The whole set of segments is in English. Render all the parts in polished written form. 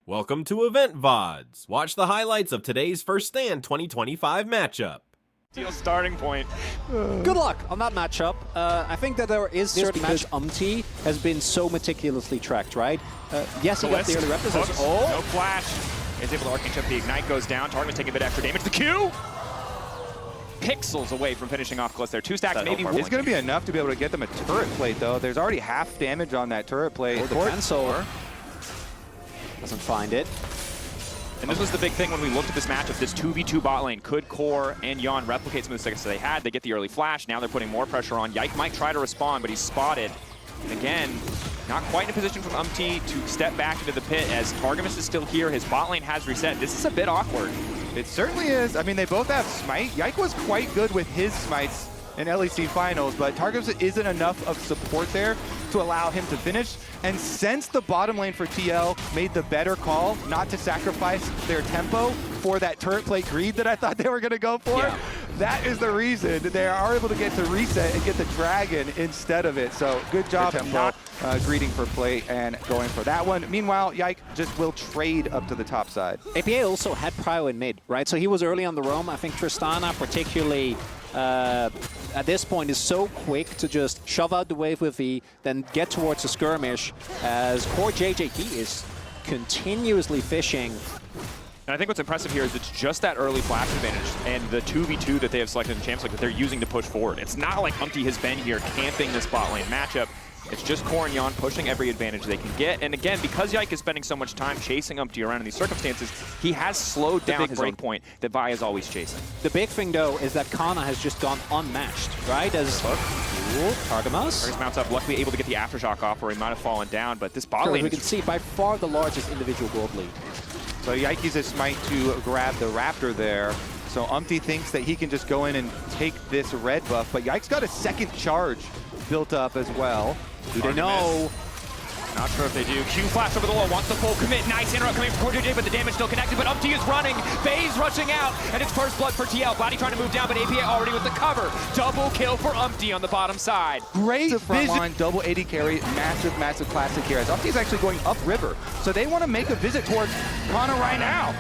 Welcome to Loleventvods. Watch the highlights of today's First Stand 2025 matchup. Ideal starting point. Good luck on that matchup. I think that there is certain match has been so meticulously tracked, right? Yes, he got the early represents. Oh, no flash. Is able to arcane shot. The ignite goes down. Target's taking a bit extra damage. The Q. Pixels away from finishing off Gliss there. Two stacks, maybe one. It's going to be enough to be able to get them a turret plate, though. There's already half damage on that turret plate. The cancel doesn't find it. And this was the big thing when we looked at this matchup. This 2v2 bot lane. Could Core and Yon replicate some of the seconds they had? They get the early flash. Now they're putting more pressure on. Yike might try to respond, but he's spotted. And again, not quite in a position from Umti to step back into the pit as Targamas is still here. His bot lane has reset. This is a bit awkward. It certainly is. I mean, they both have smite. Yike was quite good with his smites in LEC finals, but Targamas isn't enough of support there to allow him to finish. And since the bottom lane for TL made the better call not to sacrifice their tempo for that turret plate greed that I thought they were going to go for, that is the reason they are able to get to reset and get the dragon instead of it. So good job not greeting for plate and going for that one. Meanwhile, Yike just will trade up to the top side. APA also had prio in mid, right? So he was early on the roam. I think Tristana particularly at this point is so quick to just shove out the wave with V, then get towards the skirmish as Core JJT is continuously fishing. And I think what's impressive here is it's just that early flash advantage and the 2v2 that they have selected in Champs League that they're using to push forward. It's not like Umti has been here camping this bot lane matchup. It's just Core and Yon pushing every advantage they can get. And again, because Yike is spending so much time chasing Umti around in these circumstances, he has slowed down his break point that Vi is always chasing. The big thing, though, is that Kana has just gone unmatched, right? As Targamas mounts up, luckily able to get the Aftershock off where he might have fallen down, but this bot lane we can see by far the largest individual gold lead. So Yike uses smite to grab the Raptor there. So Umti thinks that he can just go in and take this red buff, but Yike's got a second charge built up as well. Do they know? Not sure if they do. Q flash over the wall, wants the full commit. Nice interrupt coming from Core JJ, but the damage still connected. But Umti is running. Faye's rushing out, and it's first blood for TL. Vladdy trying to move down, but APA already with the cover. Double kill for Umti on the bottom side. Great frontline, double 80 carry, massive classic here. As Umti's actually going upriver, so they want to make a visit towards Kana right now.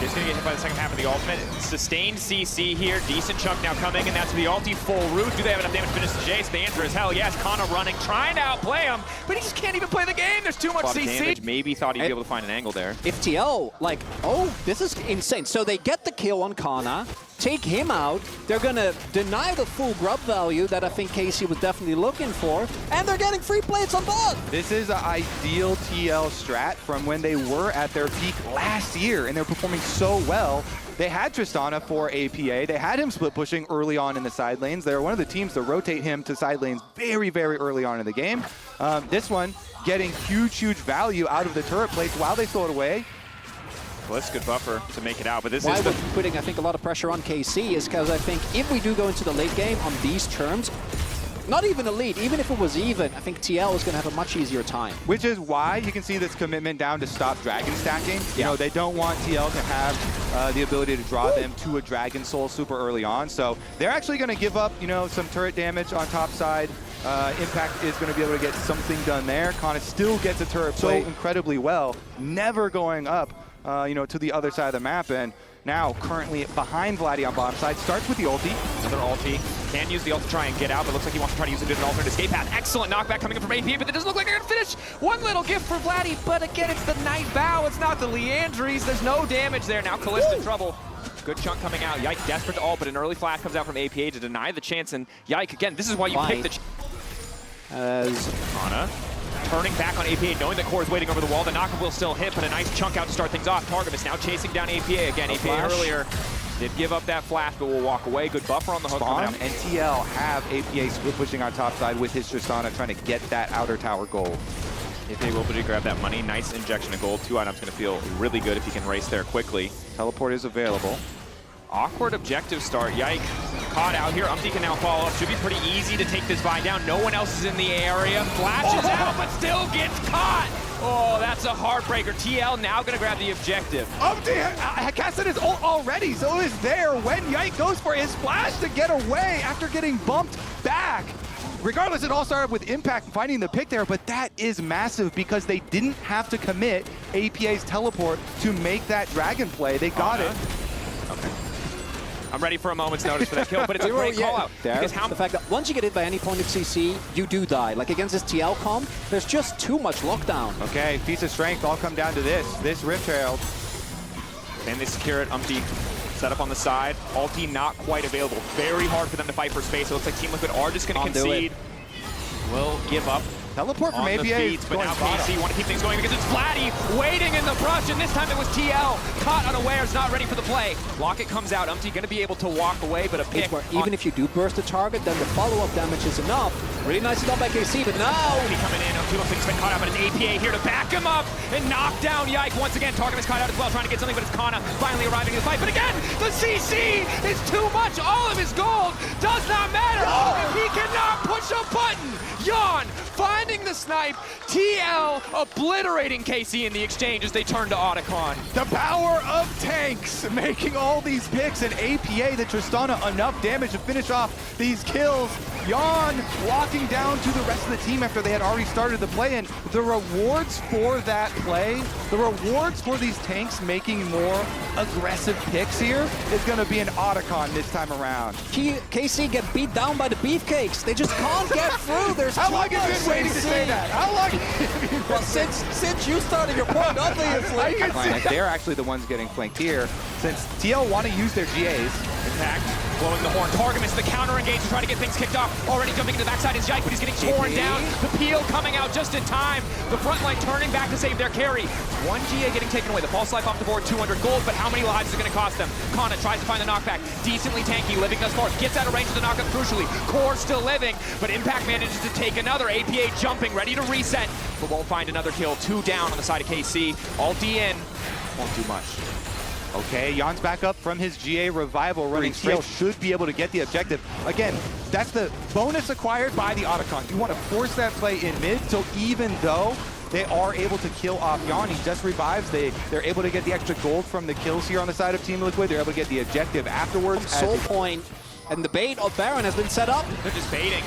He's going to get hit by the second half of the ultimate. Sustained CC here. Decent chunk now coming, and that's the ulti full root. Do they have enough damage to finish the Jace? The answer is hell yes. Kana running, trying to outplay him, but he just can't even play the game. There's too much CC. Damage. Maybe thought he'd be able to find an angle there. If TL, like, oh, this is insane. So they get the kill on Kana, take him out. They're going to deny the full grub value that I think Casey was definitely looking for, and they're getting free plates on bot. This is an ideal TL strat from when they were at their peak last year, and they're performing so well. They had Tristana for APA. They had him split pushing early on in the side lanes. They're one of the teams to rotate him to side lanes very early on in the game. This one getting huge value out of the turret plates while they throw it away. Well, that's a good buffer to make it out, but this Why is we're putting, I think, a lot of pressure on KC is because I think if we do go into the late game on these terms, not even a lead, even if it was even, I think TL is going to have a much easier time. Which is why you can see this commitment down to stop dragon stacking. You know, they don't want TL to have the ability to draw them to a dragon soul super early on. So they're actually going to give up, you know, some turret damage on top side. Impact is going to be able to get something done there. Kana still gets a turret play incredibly well, never going up, you know, to the other side of the map. And now currently behind Vladdy on bottom side, starts with the ulti. Another ulti. Can use the ult to try and get out, but looks like he wants to try to use it as an alternate escape path. Excellent knockback coming in from AP, but it doesn't look like they're going to finish. One little gift for Vladdy, but again, it's the Night Vow. It's not the Leandries. There's no damage there. Now Kalista in trouble. Good chunk coming out. Yike desperate to ult, but an early flash comes out from APA to deny the chance. And Yike, again, this is why you pick the... As Kana turning back on APA, knowing that Core is waiting over the wall. The knock will still hit, but a nice chunk out to start things off. Targamas now chasing down APA again. APA earlier did give up that flash, but will walk away. Good buffer on the hook. Spawn and TL have APA split pushing on top side with his Tristana trying to get that outer tower gold. APA will grab that money. Nice injection of gold. 2 items going to feel really good if he can race there quickly. Teleport is available. Awkward objective start. Yike caught out here. Umti can now follow up. Should be pretty easy to take this Vi down. No one else is in the area. Flashes out, but still gets caught. Oh, that's a heartbreaker. TL now going to grab the objective. Umti casted his ult already, so it was there when Yike goes for his splash to get away after getting bumped back. regardless, it all started with Impact finding the pick there, but that is massive because they didn't have to commit APA's teleport to make that dragon play. They got it. Okay. I'm ready for a moment's notice for that kill, but it's a great call out. Because the fact that once you get hit by any point of CC, you do die. Like against this TL comp, there's just too much lockdown. Okay, Feast of Strength all come down to this Rift Herald. And they secure it. Set up on the side. Ulti not quite available. Very hard for them to fight for space. It looks like Team Liquid are just going to concede. Will give up. Teleport from APA. Feeds, but now KC want to keep things going because it's Vladdy waiting in the brush, and this time it was TL. Caught unawares, not ready for the play. Locket comes out. going to be able to walk away, but a pick. Even if you do burst the target, then the follow-up damage is enough. Really nicely done by KC, but now... He coming in. looks like he's been caught out, but it's APA here to back him up and knock down Yike. Once again, Targum is caught out as well, trying to get something, but it's Kana finally arriving in the fight. But again, the CC is too much. All of his gold does not matter if he cannot push a button. Yawn finding the snipe. TL obliterating KC in the exchange as they turn to Otacon. The power of tanks making all these picks, and APA, the Tristana, enough damage to finish off these kills. Yawn walking down to the rest of the team after they had already started the play, and the rewards for that play, the rewards for these tanks making more aggressive picks here is going to be an Otacon this time around. KC get beat down by the beefcakes. They just can't get through. There's How long have you been waiting to say that? How long? Well, since you started your point, obviously. They're actually the ones getting flanked here, since TL want to use their GAs. Impact blowing the horn. Targum is the counter engage to try to get things kicked off. Already jumping into the backside is Yike, but he's getting torn down. The peel coming out just in time. The front line turning back to save their carry. One GA getting taken away. The false life off the board, 200 gold, but how many lives is it going to cost them? Kana tries to find the knockback. Decently tanky, living thus far. Gets out of range of the knockup crucially. Core still living, but Impact manages to take another. APA jumping, ready to reset, but won't find another kill. 2 down on the side of KC. Ulti in, won't do much. Okay, Jan's back up from his GA revival running straight. Should be able to get the objective. Again, that's the bonus acquired by the Otacon. You want to force that play in mid, so even though they are able to kill off Jan, he just revives. They're able to get the extra gold from the kills here on the side of Team Liquid. They're able to get the objective afterwards. Soul point, and the bait of Baron has been set up. They're just baiting.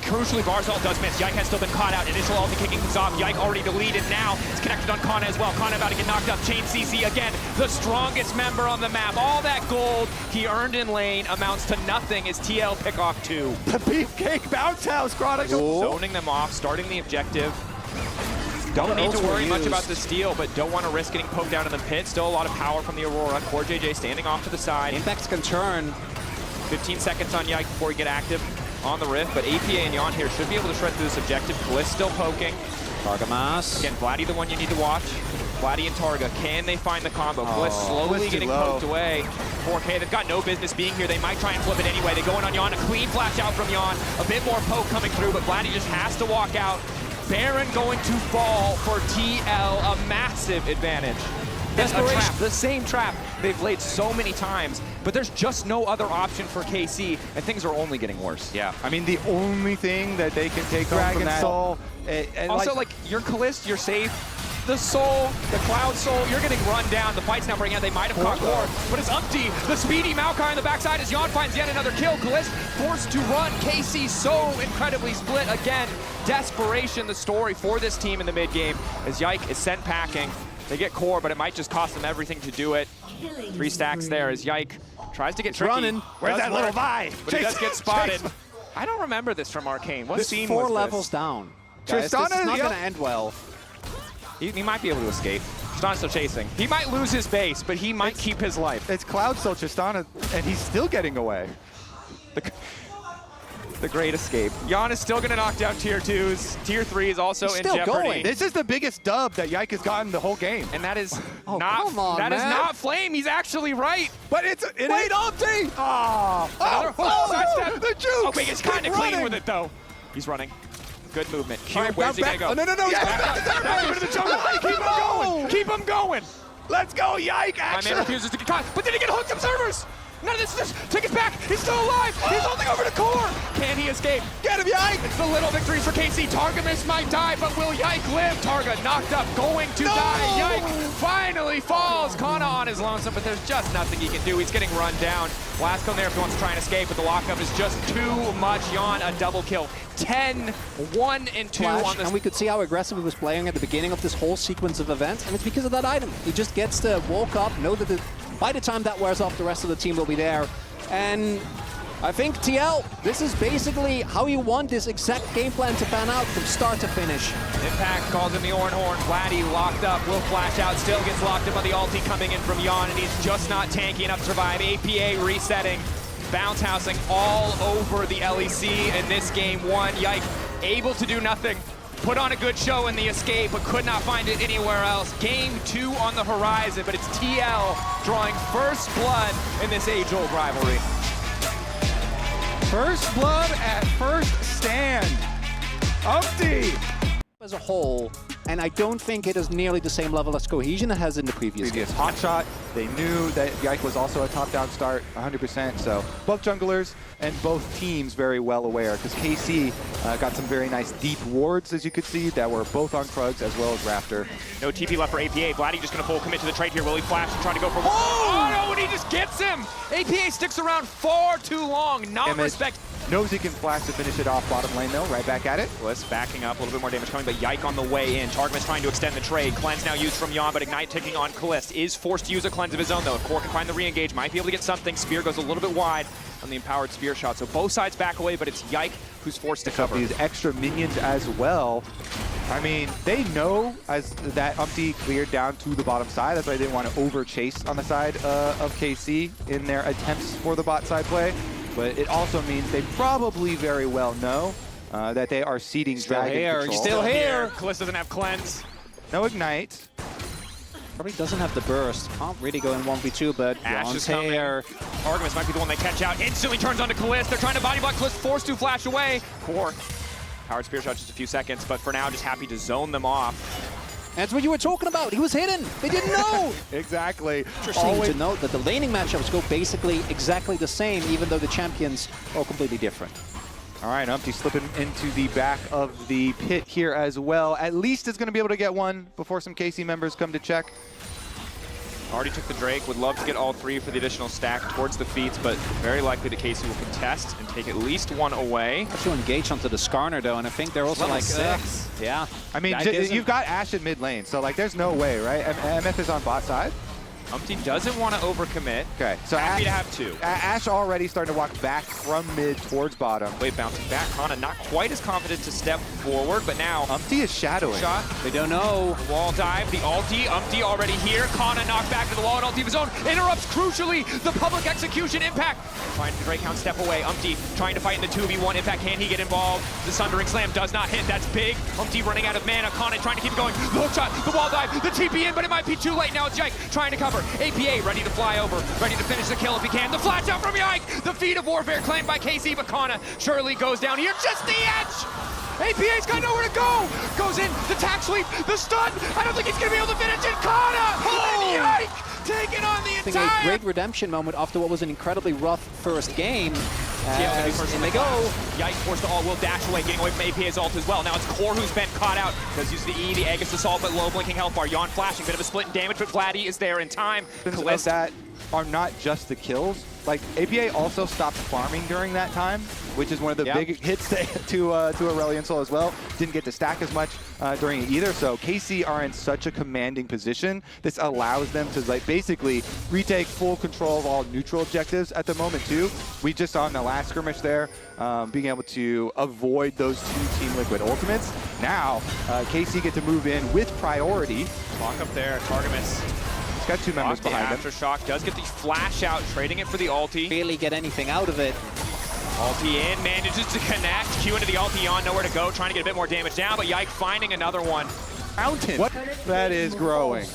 Crucially, Barzal does miss. Yike has still been caught out. Initial ulti kicking things off. Yike already deleted now. It's connected on Kana as well. Kana about to get knocked up. Chain CC again. The strongest member on the map. All that gold he earned in lane amounts to nothing as TL pick off 2. The Beefcake Bounce House Chronicle. Zoning them off, starting the objective. Don't need to worry much about the steal, but don't want to risk getting poked out in the pit. Still a lot of power from the Aurora. Core JJ standing off to the side. Impacts can turn. 15 seconds on Yike before he get active on the rift, but APA and Jan here should be able to shred through this objective. Bliss still poking. Targamas. Again, Vladdy the one you need to watch. Vladdy and Targa, can they find the combo? Bliss slowly getting poked away. 4K, they've got no business being here. They might try and flip it anyway. They go in on Jan, a clean flash out from Jan. A bit more poke coming through, but Vladdy just has to walk out. Baron going to fall for TL, a massive advantage. That's a trap, the same trap they've laid so many times, but there's just no other option for KC, and things are only getting worse. Yeah, I mean, the only thing that they can take home from that... Soul, and also, like, your Calist, you're safe. The Soul, the Cloud Soul, you're getting run down. The fight's now bringing out. They might have caught Core, but it's Umpty. The speedy Maokai on the backside as Jan finds yet another kill. Calist forced to run. KC so incredibly split. Again, desperation, the story for this team in the mid game as Yike is sent packing. They get Core, but it might just cost them everything to do it. 3 stacks there as Yike tries to get tricky. Running. Where's that little Vi? But he does get spotted. I don't remember this from Arcane. What scene was 4 this? levels down. Guys, this is not going to end well. He might be able to escape. Tristana's still chasing. He might lose his base, but he might keep his life. It's Cloud Soul Tristana, and he's still getting away. The great escape. Jan is still going to knock down tier 2s. Tier 3 is also in jeopardy. Going. This is the biggest dub that Yike has gotten the whole game. And that is come on, that is not Flame. He's actually right. But it Wait, Umpty! Sidestep. The juke! Okay, he's kind of clean with it, though. He's running. Good movement. Where's he going to go? Oh, no, he's back into the jungle. Keep him going. Keep him going. Let's go, Yike! My man refuses to get caught, but then he get hooked observers. None of this. Take it back. He's still alive. He's holding over to Core. Can he escape? Get him, Yike! It's the little victories for KC. Targamas might die, but will Yike live? Targa knocked up, going to die. Yike finally falls. Kana on Yon is lonesome, but there's just nothing he can do. He's getting run down. Last cone there if he wants to try and escape, but the lockup is just too much. Yon, a double kill. 10, 1 and 2 on this. And we could see how aggressive he was playing at the beginning of this whole sequence of events, and it's because of that item. He just gets to walk up, know that by the time that wears off, the rest of the team will be there. And I think TL, this is basically how you want this exact game plan to pan out from start to finish. Impact calls in the Oran Horn. Vladdy locked up, will flash out, still gets locked up on the ulti coming in from Yon, and he's just not tanky enough to survive. APA resetting, bounce housing all over the LEC in this game one. Yike able to do nothing. Put on a good show in the escape, but could not find it anywhere else. Game 2 on the horizon, but it's TL drawing first blood in this age-old rivalry. First blood at first stand. Umpty! As a whole, and I don't think it is nearly the same level as Cohesion it has in the previous game. Hot shot. They knew that Yike was also a top-down start, 100%. So both junglers and both teams very well aware, because KC got some very nice deep wards, as you could see, that were both on Krugs as well as Raptor. No TP left for APA. Vladdy just going to full commit to the trade here. Will he flash and try to go for... Oh no, and he just gets him! APA sticks around far too long. Not respect. Knows he can flash to finish it off bottom lane, though. Right back at it. Bliss backing up, a little bit more damage coming, but Yike on the way in. Targamas trying to extend the trade. Cleanse now used from Yon, but Ignite ticking on Kalist. Is forced to use a cleanse of his own, though. If Core can find the re-engage, might be able to get something. Spear goes a little bit wide on the empowered spear shot. So both sides back away, but it's Yike who's forced to cover. These extra minions as well. I mean, they know as that Umpty cleared down to the bottom side. That's why they didn't want to over-chase on the side of KC in their attempts for the bot side play. But it also means they probably very well know that they are ceding Dragon control. Still here. Kalist doesn't have cleanse. No Ignite. Probably doesn't have the burst. Can't really go in 1v2, but Ash Yon's is coming. here. Targamas might be the one they catch out. Instantly turns onto Kalist. They're trying to body block Kalist, forced to flash away. Core. Powered spear shot just a few seconds, but for now just happy to zone them off. That's what you were talking about. He was hidden. They didn't know. Exactly. Interesting to note that the laning matchups go basically exactly the same, even though the champions are completely different. All right, Umpty slipping into the back of the pit here as well. At least it's going to be able to get one before some KC members come to check. Already took the Drake, would love to get all three for the additional stack towards the feats, but very likely that KC will contest and take at least one away. To engage onto the Skarner though, and I think they're also Level like 6. Yeah. I mean, you've got Ashe in mid lane, so like there's no way, right? MF is on bot side. Umpty doesn't want to overcommit. Okay, so happy to have two. Ashe already starting to walk back from mid towards bottom. Wave bouncing back. Kana not quite as confident to step forward, but now Umpty is shadowing. Shot. They don't know. Wall dive, the ulti, Umpty already here. Kana knocked back to the wall, and ulti of his own interrupts crucially the public execution. Impact trying to Drake Hound step away. Umpty trying to fight in the 2v1. Impact, can he get involved? The Sundering Slam does not hit. That's big. Umpty running out of mana. Kana trying to keep it going. The hook shot, the wall dive, the TP in, but it might be too late now. It's Yike trying to cover. APA ready to fly over, ready to finish the kill if he can. The flash out from Yike. The feat of warfare claimed by KC, but Kana surely goes down here. Just the edge. APA's got nowhere to go. Goes in, the tack sweep, the stun. I don't think he's going to be able to finish it. Kana! And Yike taking on the entire... I think a great redemption moment after what was an incredibly rough first game. And they go. Yike forced to all will dash away, getting away from APA's ult as well. Now it's Core who's been caught out. Does use the E, the Aegis assault, but low blinking health bar. Yon flashing, bit of a split in damage, but Vladdy is there in time. Of that are not just the kills. Like, APA also stopped farming during that time, which is one of the big hits to Aurelion Sol as well. Didn't get to stack as much during it either, so KC are in such a commanding position. This allows them to like basically retake full control of all neutral objectives at the moment too. We just saw in the last skirmish there, being able to avoid those two Team Liquid ultimates. Now, KC get to move in with priority. Lock up there, Targamas. Got two members behind him. Aftershock does get the flash out, trading it for the ulti. Barely get anything out of it. Ulti in, manages to connect. Q into the ulti on, nowhere to go, trying to get a bit more damage down, but Yike finding another one. Mountain. What? That is growing.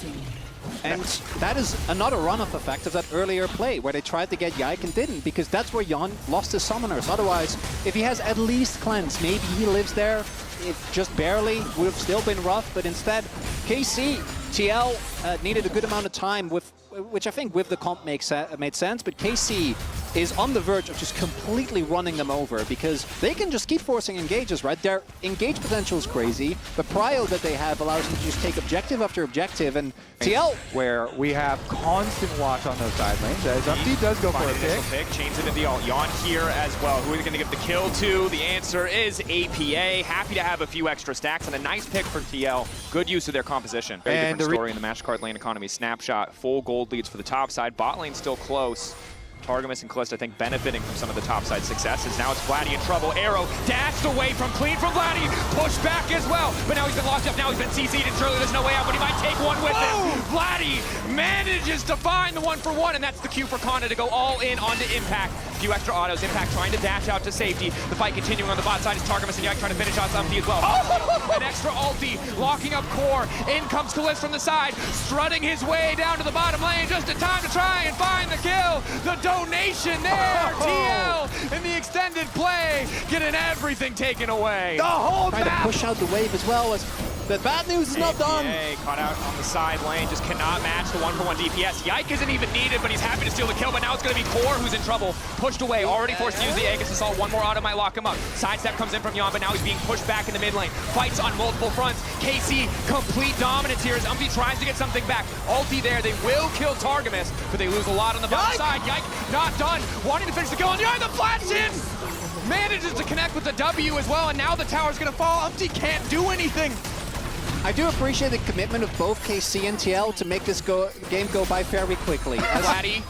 And that is another run-off effect of that earlier play where they tried to get Yike and didn't, because that's where Yon lost his summoners. Otherwise, if he has at least cleanse, maybe he lives there. If just barely, would have still been rough, but instead, KC, TL needed a good amount of time, which I think with the comp made sense, but KC is on the verge of just completely running them over because they can just keep forcing engages, right? Their engage potential is crazy. The prio that they have allows them to just take objective after objective, and TL... Where we have constant watch on those side lanes, as Umpty does go for a pick. Chains into the ult. Yawn here as well. Who are they going to give the kill to? The answer is APA. Happy to have a few extra stacks and a nice pick for TL. Good use of their composition. Very And different story in the MasterCard lane economy. Snapshot, full gold leads for the top side. Bot lane still close. Targamas and Kalista, I think, benefiting from some of the topside successes. Now it's Vladdy in trouble. Arrow dashed away from clean from Vladdy. Pushed back as well. But now he's been locked up. Now he's been CC'd, and surely there's no way out, but he might take one with him. Vladdy manages to find the 1-for-1, and that's the cue for Kana to go all in onto Impact. A few extra autos. Impact trying to dash out to safety. The fight continuing on the bot side is Targamas and Yike trying to finish out Umpty as well. An extra ulti, locking up Core. In comes Kalist from the side, strutting his way down to the bottom lane just in time to try and find the kill. The donation there, TL in the extended play, getting everything taken away. The whole Trying to push out the wave as well. As the bad news is not done. Caught out on the side lane, just cannot match the 1-for-1 DPS. Yike isn't even needed, but he's happy to steal the kill, but now it's going to be Core who's in trouble. Pushed away, already forced to use the Aegis Assault. One more auto might lock him up. Sidestep comes in from Yon, but now he's being pushed back in the mid lane. Fights on multiple fronts. KC, complete dominance here as Umpty tries to get something back. Ulti there, they will kill Targamas, but they lose a lot on the bottom side. Yike not done, wanting to finish the kill, and Yike the flash in! Manages to connect with the W as well, and now the tower's gonna fall. Umpty can't do anything. I do appreciate the commitment of both KC and TL to make this game go by very quickly. Vladdy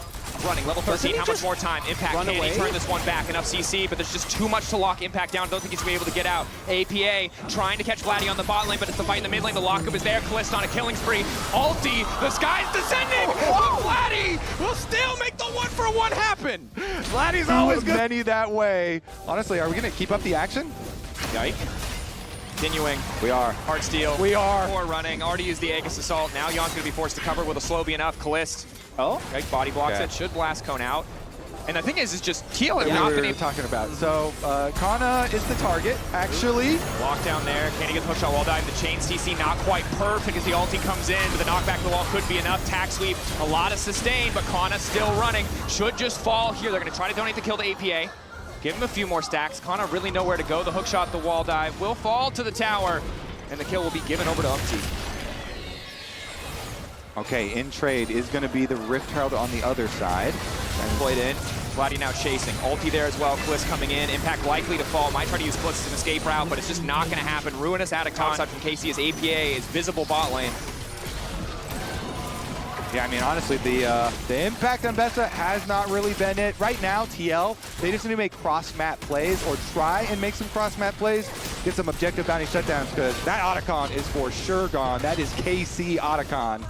running, level 13, how much more time? Impact, can he turn this one back? Enough CC, but there's just too much to lock Impact down. Don't think he's going to be able to get out. APA trying to catch Vladdy on the bot lane, but it's the fight in the mid lane. The lockup is there. Kalista on a killing spree. Ulti, the sky's descending! But Vladdy will still make the 1-for-1 happen! Vladdy's always many that way. Honestly, are we going to keep up the action? Yike. Continuing. We are. Hard steal. We are. Core running. Already used the Aegis Assault. Now Yon's going to be forced to cover. Will the slow be enough? Kalist. Oh. Yike body blocks it. Should blast cone out. And the thing is just TL have not been able talking about. So Kana is the target, actually. Lockdown there. Can he get the hookshot wall dive? The chain CC not quite perfect as the ulti comes in, but the knockback to the wall could be enough. Tack sweep, a lot of sustain, but Kana still running. Should just fall here. They're going to try to donate the kill to APA. Give him a few more stacks. Kana really nowhere to go. The hookshot, the wall dive will fall to the tower, and the kill will be given over to Umpty. Okay, in trade is going to be the Rift Herald on the other side. And played in. Vladdy now chasing. Ulti there as well. Kliss coming in. Impact likely to fall. Might try to use Kliss as an escape route, but it's just not going to happen. Ruinous Attic topside from KC as APA is visible bot lane. Yeah, I mean, honestly, the impact on Bessa has not really been it. Right now, TL, they just need to make cross-map plays or try and make some cross-map plays, get some objective bounty shutdowns, because that Otacon is for sure gone. That is KC Otacon.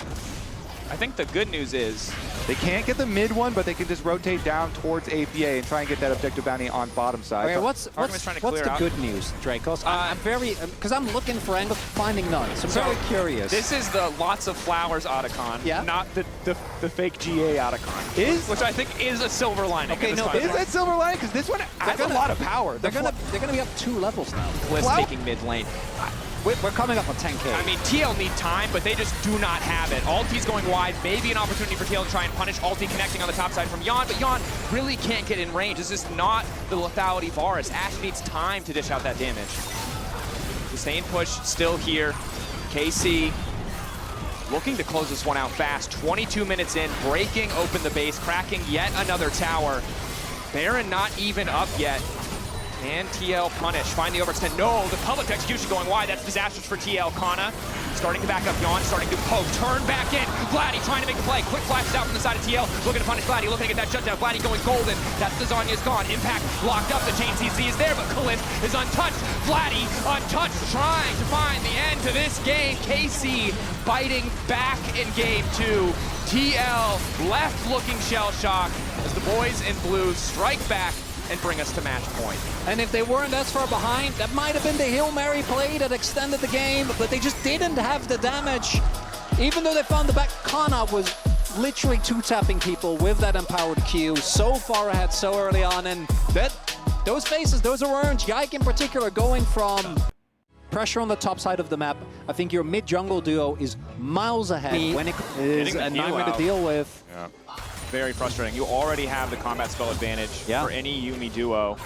I think the good news is they can't get the mid one, but they can just rotate down towards APA and try and get that objective bounty on bottom side. Okay, what's the good news, Dracos? I'm very, because I'm looking for angles, finding none, so I'm very curious. This is the lots of flowers Otacon, not the fake GA Otacon, which I think is a silver lining. Okay, no, is that silver lining? Because this one has a lot of power. They're gonna be up 2 levels now. Kliss taking mid lane. We're coming up on 10K. I mean, TL need time, but they just do not have it. Ulti's going wide, maybe an opportunity for TL to try and punish. Ulti connecting on the top side from Yon, but Yon really can't get in range. This is not the lethality Varus. Ash needs time to dish out that damage. Sustained push still here. KC looking to close this one out fast. 22 minutes in, breaking open the base, cracking yet another tower. Baron not even up yet. Can TL punish? Find the overextend. No, the public execution going wide. That's disastrous for TL. Kana starting to back up. Yon starting to poke. Turn back in. Vladdy trying to make a play. Quick flashes out from the side of TL. Looking to punish Vladdy. Looking to get that shutdown. Vladdy going golden. That's the Zonya's gone. Impact locked up. The chain CC is there, but Kalist is untouched. Vladdy untouched. Trying to find the end to this game. KC biting back in game 2. TL left looking shell shock as the boys in blue strike back and bring us to match point. And if they weren't as far behind, that might have been the Hail Mary play that extended the game, but they just didn't have the damage. Even though they found the back, Kana was literally 2-tapping people with that empowered Q, so far ahead so early on, and those faces, those are earned. Yike in particular going from pressure on the top side of the map. I think your mid-jungle duo is miles ahead when it is a nightmare to deal with. Yeah. Very frustrating. You already have the combat spell advantage for any Yuumi duo.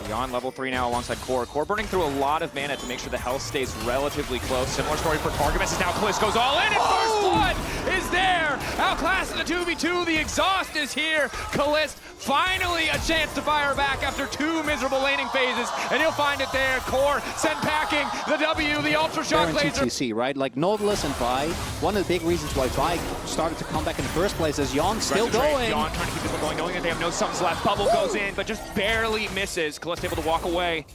Yon level 3 now alongside Core. Core burning through a lot of mana to make sure the health stays relatively close. Similar story for Targamas as now Kliss goes all in, and First Blood is there! Outclassing the 2v2, the exhaust is here. Kliss finally a chance to fire back after 2 miserable laning phases, and he'll find it there. Core send packing the W, the Ultra Shock Laser. TTC, right? Like Nautilus and Vi, one of the big reasons why Vi started to come back in the first place is Yon still going. Yon trying to keep this one going, knowing that they have no suns left. Bubble goes in, but just barely misses. Kliss able to walk away,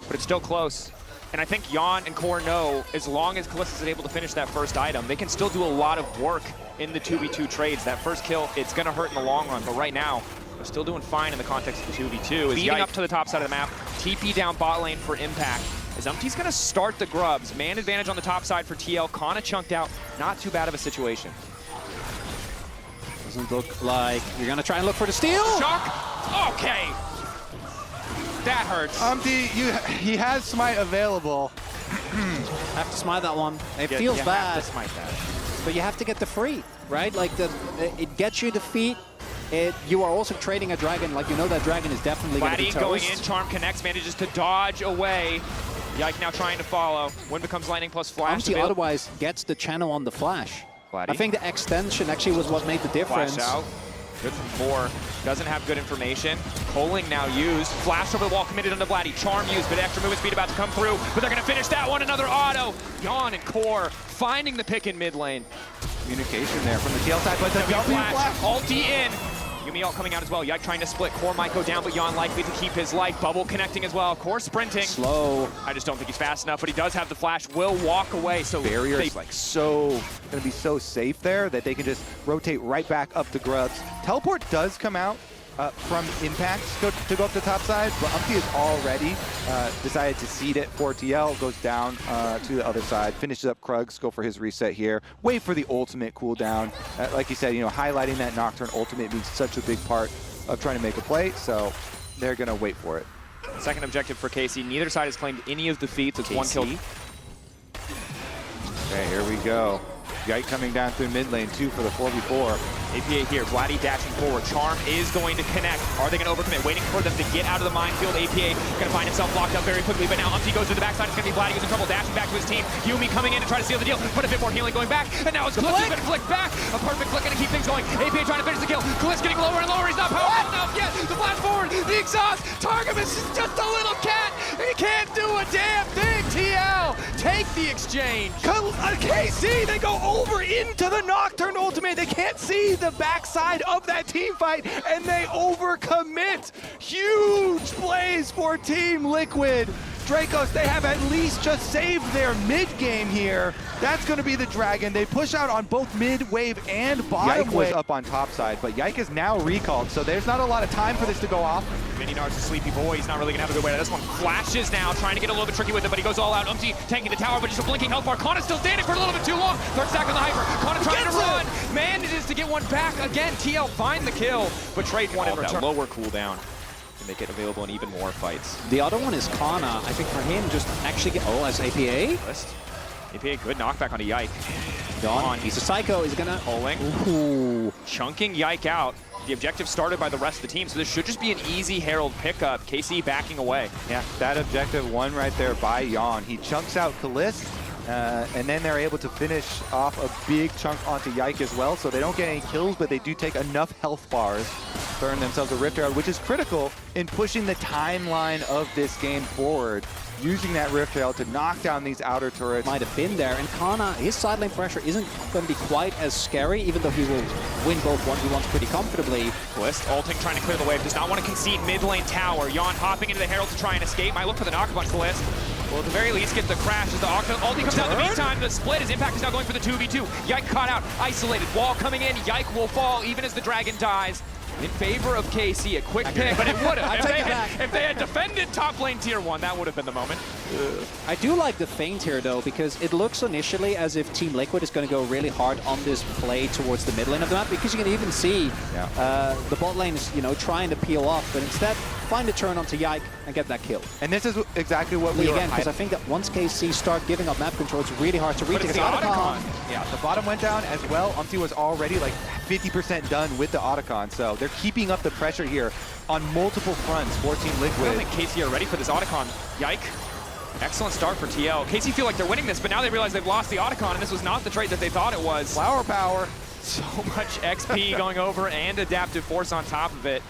but it's still close. And I think Yon and Core know as long as Kliss is able to finish that first item, they can still do a lot of work in the 2v2 trades. That first kill, it's going to hurt in the long run, but right now, they're still doing fine in the context of the 2v2. Leading up to the top side of the map, TP down bot lane for Impact. As Umpty's going to start the grubs. Man advantage on the top side for TL. Kana chunked out. Not too bad of a situation. Doesn't look like you're going to try and look for the steal. Shock. Okay. That hurts. He has Smite available. Have to smite that one. It feels bad. Have to smite that. But you have to get the free, right? Like it gets you defeat. You are also trading a dragon. Like you know that dragon is definitely going to be toast. going in. Charm connects. Manages to dodge away. Yike now trying to follow. Wind becomes lightning plus flash. Umpty otherwise gets the channel on the flash. Vladdy. I think the extension actually was what made the difference. Flash out. Good from 4. Doesn't have good information. Culling now used. Flash over the wall committed onto Vladdy. Charm used, but extra movement speed about to come through. But they're going to finish that one. Another auto. Yon and Core finding the pick in mid lane. Communication there from the TL side, but the W flash. Ulti in. Yuumi ult coming out as well. Yike trying to split. Core might go down, but Yon likely to keep his life. Bubble connecting as well. Core sprinting. Slow. I just don't think he's fast enough, but he does have the flash. Will walk away. So barrier is like going to be so safe there that they can just rotate right back up to grubs. Teleport does come out from Impact to go up the top side, but Umpty has already decided to seed it for TL, goes down to the other side, finishes up Krugs, go for his reset here, wait for the ultimate cooldown. Like you said, you know, highlighting that Nocturne ultimate being such a big part of trying to make a play, so they're going to wait for it. Second objective for KC. Neither side has claimed any of the feats. It's one kill. Okay, here we go. Yike coming down through mid lane, 2 for the 4v4. APA here, Vladdy dashing forward. Charm is going to connect. Are they going to overcommit? Waiting for them to get out of the minefield. APA going to find himself locked up very quickly, but now Umpty goes to the backside. It's going to be Vladdy who's in trouble, dashing back to his team. Yuumi coming in and trying to seal the deal. Put a bit more healing going back, and now it's Kliss who's going to flick back. A perfect flick going to keep things going. APA trying to finish the kill. Kliss getting lower and lower. He's not powerful enough yet. The flash forward, the exhaust. Targamas is just a little cat. He can't do a damn thing. TL, take the exchange. KC, they go over into the Nocturne ultimate. They can't see the backside of that team fight, and they overcommit. Huge plays for Team Liquid. Dracos, they have at least just saved their mid game here. That's going to be the Dragon. They push out on both mid wave and bottom wave. Was up on top side, but Yike is now recalled, so there's not a lot of time for this to go off. Mininar's a sleepy boy. He's not really going to have a good way. This one flashes now, trying to get a little bit tricky with it, but he goes all out. Umpty tanking the tower, but just a blinking health bar. Kana's still standing for a little bit too long. Third stack on the Hyper. Kana trying to run. Manages to get one back again. TL find the kill, but trade one in return. Lower cooldown to make it available in even more fights. The other one is Kana. I think for him, just actually get... Oh, as APA? APA, good knockback onto Yike. Dawn, he's a psycho. He's gonna... Pulling. Ooh. Chunking Yike out. The objective started by the rest of the team, so this should just be an easy Herald pickup. KC backing away. Yeah, that objective won right there by Yon. He chunks out Kliss, and then they're able to finish off a big chunk onto Yike as well, so they don't get any kills, but they do take enough health bars to earn themselves a Rift Herald, which is critical in pushing the timeline of this game forward. Using that Rift Herald to knock down these outer turrets. Might have been there, and Kana, his side lane pressure isn't going to be quite as scary, even though he will win both 1v1s pretty comfortably. Kliss ulting, trying to clear the wave, does not want to concede mid lane tower. Yon hopping into the Herald to try and escape. Might look for the knock on Kliss. Well, at the very least, get the crash as the ulti comes out in the meantime. The split, his Impact is now going for the 2v2. Yike caught out, isolated, wall coming in. Yike will fall even as the Dragon dies. In favor of KC, a quick pick, but it would have. If they had defended top lane tier 1, that would have been the moment. I do like the feint here, though, because it looks initially as if Team Liquid is going to go really hard on this play towards the mid lane of the map, because you can even see the bot lane is, trying to peel off, but instead find a turn onto Yike and get that kill. And this is exactly what we again, because I think that once KC start giving up map control, it's really hard to reach But it's it. the Otacon. Yeah, the bottom went down as well. Umti was already like 50% done with the Otacon, so they're keeping up the pressure here on multiple fronts for Team I Liquid. don't think KC are ready for this Otacon. Yike. Excellent start for TL. KC feel like they're winning this, but now they realize they've lost the Otacon, and this was not the trade that they thought it was. Flower power. So much XP going over and adaptive force on top of it.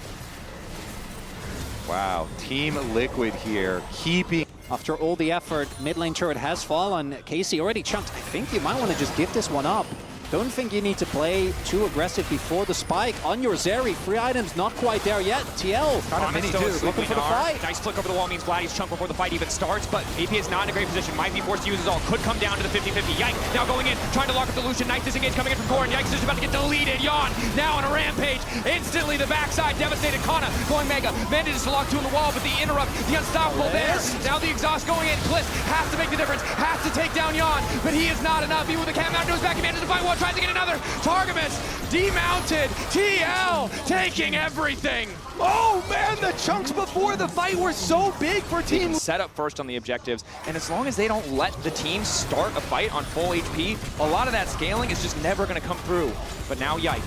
Wow, Team Liquid here, keeping... After all the effort, mid lane turret has fallen. KC already chunked. I think you might want to just give this one up. Don't think you need to play too aggressive before the spike. On your Zeri, free items not quite there yet. TL, Mini too, looking for the fight. Nice flick over the wall means Vladdy's chunk before the fight even starts, but AP is not in a great position. Might be forced to use his ult. Could come down to the 50-50. Yike now going in, trying to lock up the Lucian. Nice disengage coming in from Core, and Yike's just about to get deleted. Yawn now on a rampage. Instantly the backside devastated. Kana going mega. Manages to lock two in the wall, but the interrupt, the unstoppable there. Now the exhaust going in. Kliss has to make the difference. Has to take down Yawn, but he is not enough. Even with the cam out, goes back. He manages to find one, tries to get another. Targamas demounted. TL taking everything. Oh man, the chunks before the fight were so big for Team... Set up first on the objectives, and as long as they don't let the team start a fight on full HP, a lot of that scaling is just never going to come through. But now Yike,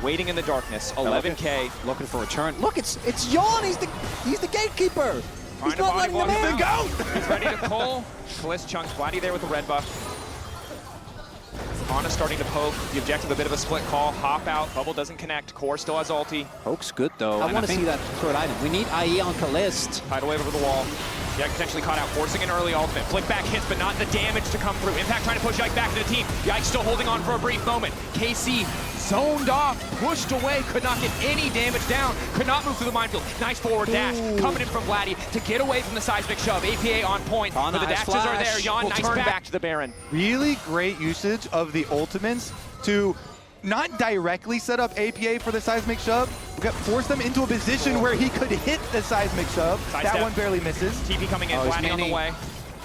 waiting in the darkness, 11K. Looking for a turn. Look, it's Yawn. He's the gatekeeper. He's not letting them in. He's ready to pull. Kliss chunks Vladdy there with the red buff. Ana starting to poke. The objective, a bit of a split call. Hop out. Bubble doesn't connect. Core still has ulti. Poke's good, though. I want to see that third item. We need IE on Kalist. Tidal wave over the wall. Yike potentially caught out, forcing an early ultimate. Flick back hits, but not the damage to come through. Impact trying to push Yike back to the team. Yike still holding on for a brief moment. KC zoned off, pushed away, could not get any damage down, could not move through the minefield. Nice forward dash coming in from Vladdy to get away from the seismic shove. APA on point, but the dashes are there. Yawn, nice back to the Baron. Really great usage of the ultimates to not directly set up APA for the seismic shove, but force them into a position where he could hit the seismic shove. That one barely misses. TP coming in, Vladdy on the way.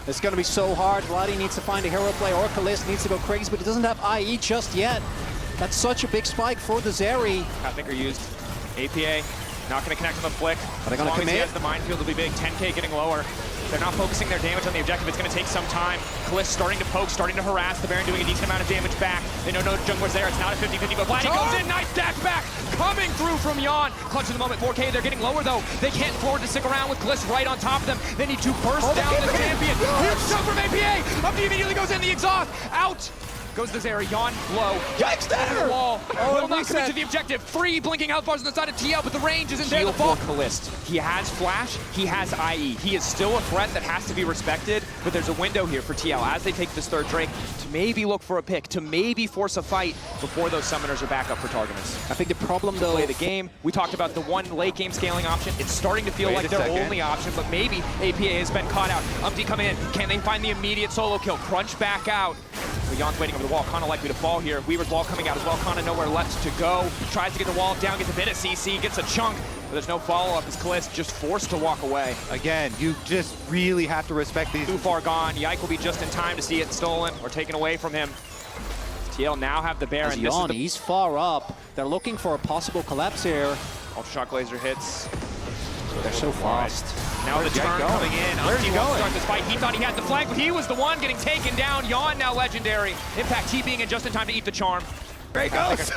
It's going to be so hard. Vladdy needs to find a hero play, or Kalist needs to go crazy, but he doesn't have IE just yet. That's such a big spike for the Zeri. Pathmaker used. APA not going to connect on the flick. Are they going to commit? As long as he has the minefield, it'll be big. 10K getting lower. They're not focusing their damage on the objective. It's going to take some time. Kliss starting to poke, starting to harass. The Baron doing a decent amount of damage back. They know no jungler's there. It's not a 50-50, but Vladdy goes in. Nice dash back. Coming through from Yawn. Clutch of the moment. 4K. They're getting lower, though. They can't afford to stick around with Kliss right on top of them. They need to burst down the champion. Huge jump from APA. Up immediately goes in. The exhaust. Out. Goes the Zeri, Yawn low. Yikes there! The wall. Oh, Will not commit to the objective. 3 blinking health bars on the side of TL, but the range isn't there. The ball. Kalist. He has flash, he has IE. He is still a threat that has to be respected, but there's a window here for TL as they take this third Drake to maybe look for a pick, to maybe force a fight before those summoners are back up for Targamas. I think the problem, though, Play the game. We talked about the one late game scaling option. It's starting to feel like their only option, but maybe APA has been caught out. Umti coming in. Can they find the immediate solo kill? Crunch back out. Yawn's waiting over the wall. Kana likely to fall here. Weaver's wall coming out as well. Kana nowhere left to go. Tries to get the wall down, gets a bit of CC, gets a chunk, but there's no follow-up as Kliss just forced to walk away. Again, you just really have to respect these. Too far gone. Yike will be just in time to see it stolen or taken away from him. TL now have the Baron. Yawn, he's far up. They're looking for a possible collapse here. Ultra Shock Laser hits. They're so fast. Now the turn coming in. Where's he going? Start this fight. He thought he had the flank, but he was the one getting taken down. Yawn now legendary. Impact TPing in just in time to eat the charm. There he goes.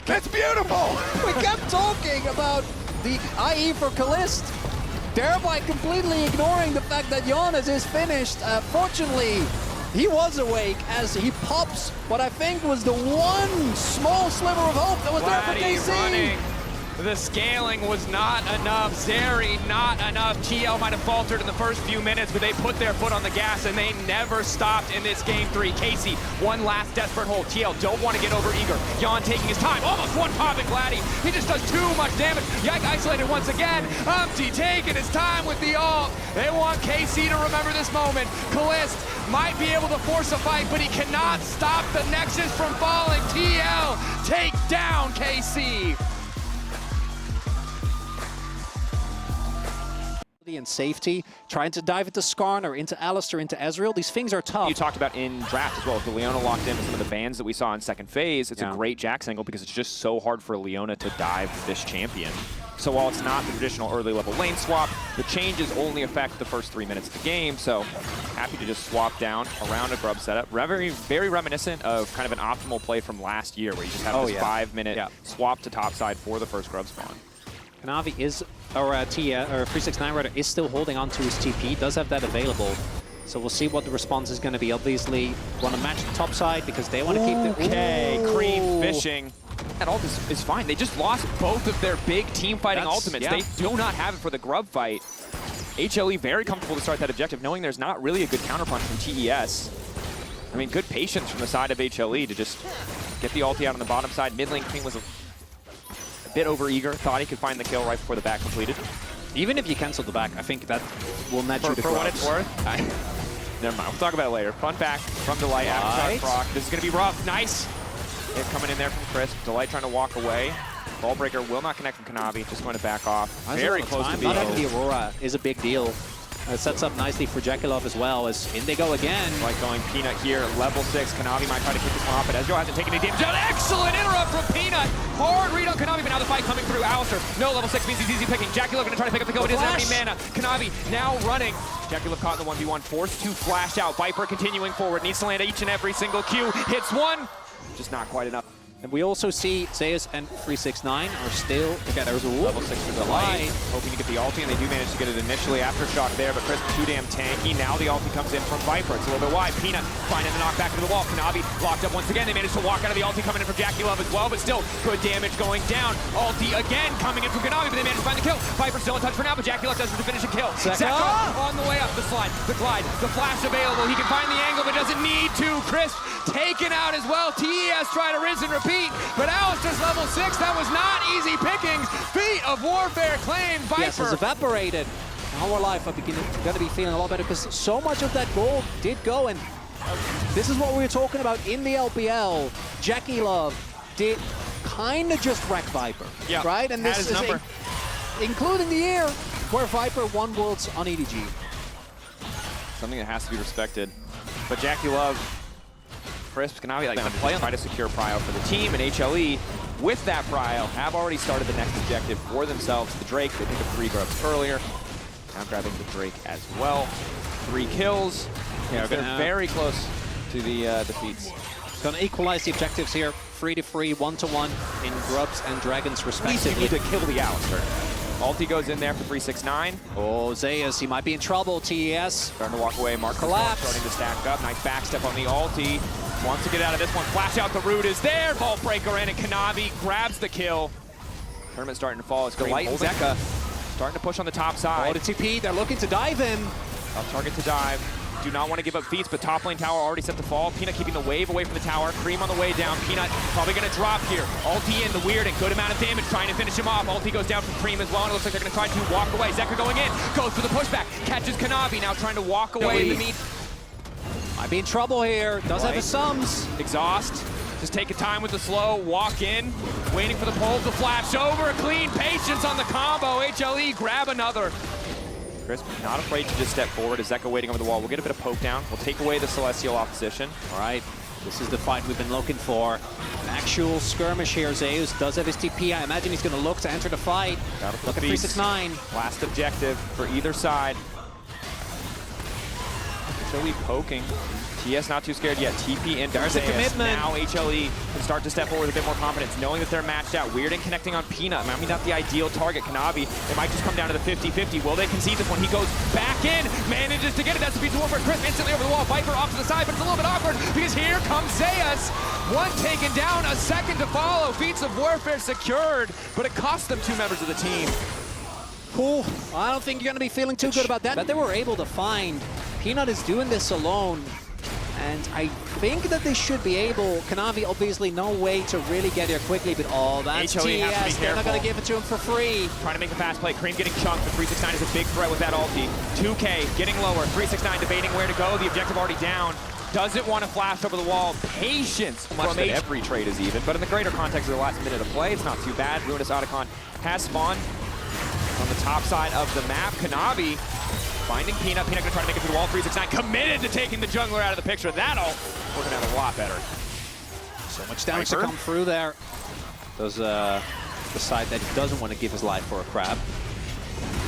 That's beautiful. We kept talking about the IE for Kalist, thereby completely ignoring the fact that Giannis is finished. Fortunately, he was awake as he pops what I think was the one small sliver of hope that was there for KC. Running. The scaling was not enough. Zeri, not enough. TL might have faltered in the first few minutes, but they put their foot on the gas and they never stopped in this game 3. Casey, one last desperate hold. TL don't want to get over eager. Yawn taking his time. Almost one pop at Vladdy. He just does too much damage. Yike isolated once again. Umti taking his time with the ult. They want KC to remember this moment. Kalist might be able to force a fight, but he cannot stop the Nexus from falling. TL take down KC. And safety, trying to dive into Skarn or into Alistair, into Ezreal. These things are tough. You talked about in draft as well, with the Leona locked in with some of the bans that we saw in second phase. It's a great Jax angle because it's just so hard for Leona to dive this champion. So while it's not the traditional early level lane swap, the changes only affect the first 3 minutes of the game. So happy to just swap down around a grub setup. Very, very reminiscent of kind of an optimal play from last year where you just have this 5-minute swap to top side for the first grub spawn. Kanavi is, or 369 rather, is still holding on to his TP, does have that available. So we'll see what the response is going to be. Obviously, want to match the top side because they want to keep the... Okay, Cream fishing. That ult is fine. They just lost both of their big team fighting ultimates. They do not have it for the grub fight. HLE very comfortable to start that objective, knowing there's not really a good counterpunch from TES. I mean, good patience from the side of HLE to just get the ulti out on the bottom side. Mid lane Cream was a bit over-eager, thought he could find the kill right before the back completed. Even if you cancel the back, I think that will net you the For what it's worth. Never mind, we'll talk about it later. Fun fact from Delight after proc. This is going to be rough. Nice. Hit coming in there from Crisp. Delight trying to walk away. Ball breaker will not connect from Kanavi. Just going to back off. Very close to Not having the Aurora is a big deal. It sets up nicely for Jekyllov as well, as in they go again. Like going Peanut here, level 6. Kanavi might try to kick this one off, but Ezreal hasn't taken any damage. An excellent interrupt from Peanut. Hard read on Kanavi, but now the fight coming through. Alistair, no level 6 means he's easy picking. Jekyllov gonna try to pick up the kill, but he doesn't have any mana. Kanavi now running. Jekyllov caught in the 1v1, forced to flash out. Viper continuing forward, needs to land each and every single Q. Hits one, just not quite enough. And we also see Zeus and 369 are still... Okay, there's a level 6 for Delight. Hoping to get the ulti, and they do manage to get it initially. Aftershock there, but Crisp too damn tanky. Now the ulti comes in from Viper. It's a little bit wide. Peanut finding the knockback into the wall. Kanavi locked up once again. They managed to walk out of the ulti coming in from Jekyllov as well, but still good damage going down. Ulti again coming in from Kanavi, but they managed to find the kill. Viper still in touch for now, but Jekyllov does it to finish a kill. Zeka on the way up. The slide, the glide, the flash available. He can find the angle, but doesn't need to. Crisp taken out as well. TES trying to rinse and repeat, but Alistair's level 6. That was not easy pickings. Feet of Warfare claimed. Viper. Yes, it's evaporated. Our life are going to be feeling a lot better because so much of that gold did go, and this is what we were talking about in the LPL. Jekyllov did kind of just wreck Viper, right? And this is including the year where Viper won Worlds on EDG. Something that has to be respected. But Jekyllov, Crisp, Kanavi like to play on, try to secure prio for the team, and HLE with that prio have already started the next objective for themselves. The Drake, they picked up 3 grubs earlier. Now grabbing the Drake as well. 3 kills. Yeah, they're very close to the defeats. Going to equalize the objectives here. 3-3, 1-1 in grubs and dragons respectively. At least you need to kill the Alistair. Ulti goes in there for 369. Oh, Zeus, he might be in trouble. TES starting to walk away. Mark collapse. Starting to stack up. Nice backstep on the ulti. Wants to get out of this one. Flash out the root is there. Vault breaker in, and Kanavi grabs the kill. Tournament starting to fall. It's Delight and Zeka starting to push on the top side. Oh, the TP. They're looking to dive in. Tough target to dive. Do not want to give up feats, but top lane tower already set to fall. Peanut keeping the wave away from the tower. Cream on the way down. Peanut probably going to drop here. Ulti in, the weird and good amount of damage, trying to finish him off. Ulti goes down from Cream as well, and it looks like they're going to try to walk away. Zeka going in, goes for the pushback, catches Kanavi, now trying to walk away in the meat. Might be in trouble here. Does have his sums. Exhaust. Just taking time with the slow, walk in, waiting for the pole to flash over. Clean patience on the combo. HLE grab another. Crisp not afraid to just step forward. Is Zeka waiting over the wall? We'll get a bit of poke down. We'll take away the Celestial opposition. All right, this is the fight we've been looking for. An actual skirmish here. Zeus does have his TP. I imagine he's going to look to enter the fight. Look at 369. Last objective for either side. HLE poking. TS not too scared yet. TP in. There's a commitment. Now HLE can start to step forward with a bit more confidence, knowing that they're matched out. Weird and connecting on Peanut. I mean, not the ideal target. Kanavi, it might just come down to the 50-50. Will they concede this one? He goes back in, manages to get it. That's the piece of Warfare. Crisp instantly over the wall. Viper off to the side, but it's a little bit awkward because here comes Zeus. One taken down, a second to follow. Feats of Warfare secured, but it cost them 2 members of the team. Cool. I don't think you're going to be feeling too good about that. But they were able to find. Peanut is doing this alone. And I think that they should be able. Kanavi, obviously, no way to really get here quickly, but that's TES. They're not going to give it to him for free. Trying to make a fast play. Cream getting chunked, but 369 is a big threat with that ulti. 2K getting lower. 369 debating where to go. The objective already down. Doesn't want to flash over the wall. Patience from every trade is even, but in the greater context of the last minute of play, it's not too bad. Ruinous Otacon has spawned. On the top side of the map, Kanavi finding Peanut. Peanut gonna try to make it through the wall. 369 committed to taking the jungler out of the picture. That'll working out a lot better. So much damage to come through there. Does decide that he doesn't want to give his life for a crab.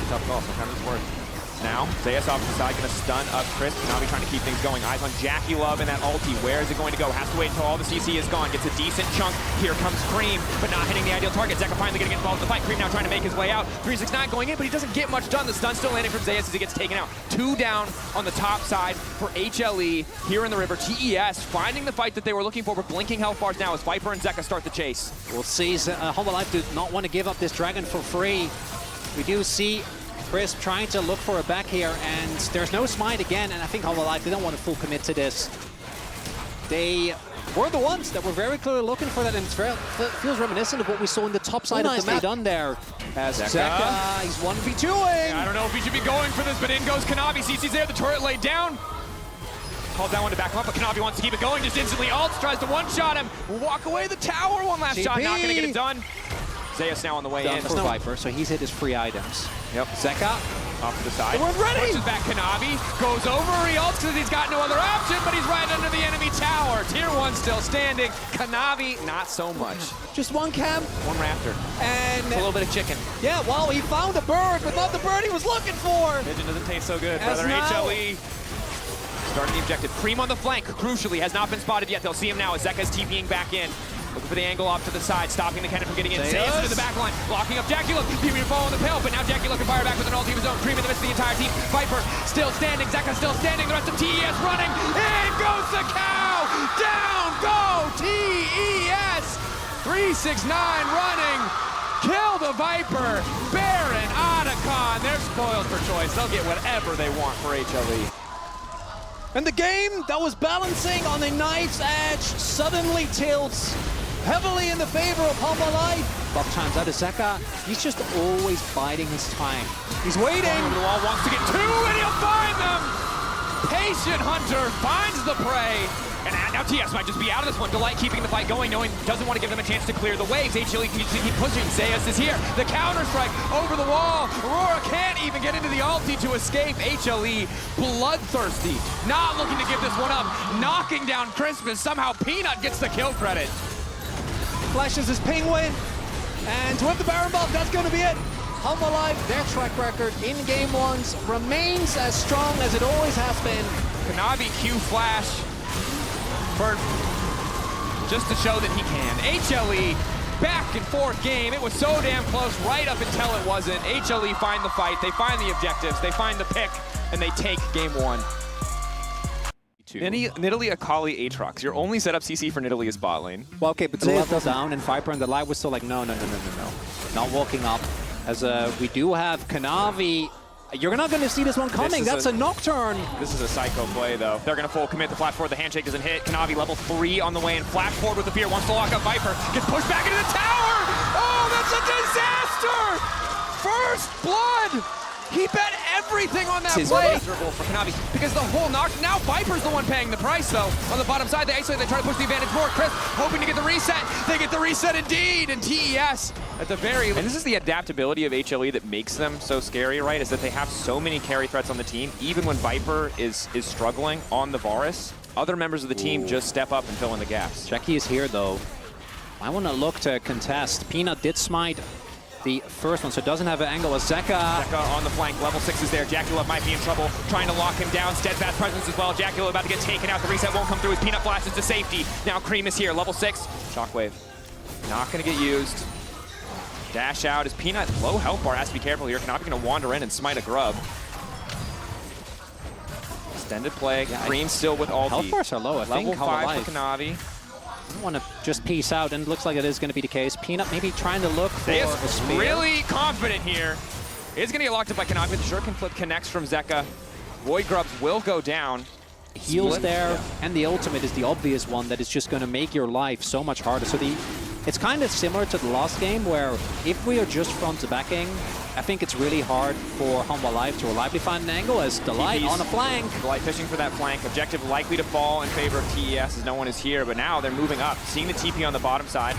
Tough call, sometimes it's worth. Now, Zayas off to the side, gonna stun up Chris. Kanavi trying to keep things going. Eyes on Jackie Love in that ulti. Where is it going to go? Has to wait until all the CC is gone. Gets a decent chunk. Here comes Cream, but not hitting the ideal target. Zeka finally getting involved in the fight. Cream now trying to make his way out. 369 going in, but he doesn't get much done. The stun still landing from Zayas as he gets taken out. 2 down on the top side for HLE here in the river. TES finding the fight that they were looking for. We're blinking health bars now as Viper and Zeka start the chase. We'll see. Humble Life do not want to give up this dragon for free. We do see Chris trying to look for a back here, and there's no smite again, and I think Humble Life, they don't want to full commit to this. They were the ones that were very clearly looking for that, and it feels reminiscent of what we saw in the top side of the map. Done there as Zeka, he's 1v2ing. I don't know if he should be going for this, but in goes Kanavi. CC's there, the turret laid down. Calls that one to back him up, but Kanavi wants to keep it going, just instantly ults, tries to one-shot him. Walk away the tower, one last shot, not gonna get it done. Zayas now on the way in. For Viper, so he's hit his free items. Yep. Zeka off to the side. We're ready. Pushes back Kanavi, goes over, he ults because he's got no other option, but he's right under the enemy tower. Tier 1 still standing. Kanavi, not so much. Just one camp. One raptor. And a little bit of chicken. Yeah, well, he found a bird, but not the bird he was looking for. Pigeon doesn't taste so good, brother. HLE. Starting the objective. Cream on the flank, crucially, has not been spotted yet. They'll see him now as Zeka's TPing back in. Looking for the angle off to the side, stopping the cannon from getting in. Zayas into the back line, blocking up Jacula. Keeping to fall on the pill, but now Jacula can fire back with an ulti of his own. Cream in the midst of the entire team. Viper still standing, Zeka still standing. The rest of TES running. In goes the cow! Down go TES! 369 running. Kill the Viper. Baron, Otacon. They're spoiled for choice. They'll get whatever they want for HLE. And the game that was balancing on the knife's edge suddenly tilts heavily in the favor of Humble Life. Buff times out of Zeka. He's just always biding his time. He's waiting. Over the wall, wants to get 2, and he'll find them. Patient Hunter finds the prey. And now TS might just be out of this one. Delight keeping the fight going, knowing doesn't want to give them a chance to clear the waves. HLE keeps pushing. Zayas is here. The counter-strike over the wall. Aurora can't even get into the ulti to escape. HLE bloodthirsty. Not looking to give this one up. Knocking down Christmas. Somehow Peanut gets the kill credit. Flashes his penguin. And with the Baron buff, that's going to be it. Humble Life, their track record in game 1s remains as strong as it always has been. Kanavi Q flash. Just to show that he can. HLE, back and forth game. It was so damn close right up until it wasn't. HLE find the fight, they find the objectives, they find the pick, and they take game 1. Nidalee, Akali, Aatrox. Your only setup CC for Nidalee is bot lane. Well, okay, but the level down, and Viper and the Light was still like, no. Not walking up. As we do have Kanavi. You're not going to see this one coming. That's a Nocturne. This is a psycho play, though. They're going to full commit the flash forward. The handshake doesn't hit. Kanavi level 3 on the way and flash forward with the fear. Wants to lock up Viper. Gets pushed back into the tower. Oh, that's a disaster. First blood. He bet everything on that play. Miserable for Kanavi because the whole knock. Now Viper's the one paying the price, though. On the bottom side, they isolate. They try to push the advantage forward. Chris hoping to get the reset. They get the reset indeed, and TES at the very. And this is the adaptability of HLE that makes them so scary, right? Is that they have so many carry threats on the team. Even when Viper is struggling on the Varus, other members of the team just step up and fill in the gaps. Jackie is here, though. I want to look to contest. Peanut did smite the first one, so it doesn't have an angle as Zeka. Zeka on the flank, level 6 is there. Jacula might be in trouble, trying to lock him down. Steadfast presence as well. Jacula about to get taken out. The reset won't come through as Peanut flashes to safety. Now Cream is here, level 6. Shockwave, not gonna get used. Dash out as Peanut, low health bar, has to be careful here. Kanavi gonna wander in and smite a grub. Extended play, Cream still with ulti. Health bars are low, I think. Level 5 for Kanavi. I want to just peace out, and it looks like it is going to be the case. Peanut maybe trying to look for a spear. Really confident here. Is going to get locked up by Kanavi. The Shuriken flip connects from Zeka. Void Grubs will go down. Heals there, and the ultimate is the obvious one that is just going to make your life so much harder. So it's kind of similar to the last game, where if we are just front to backing, I think it's really hard for Humble Life to reliably find an angle as Delight on a flank. Delight fishing for that flank. Objective likely to fall in favor of TES as no one is here, but now they're moving up. Seeing the TP on the bottom side.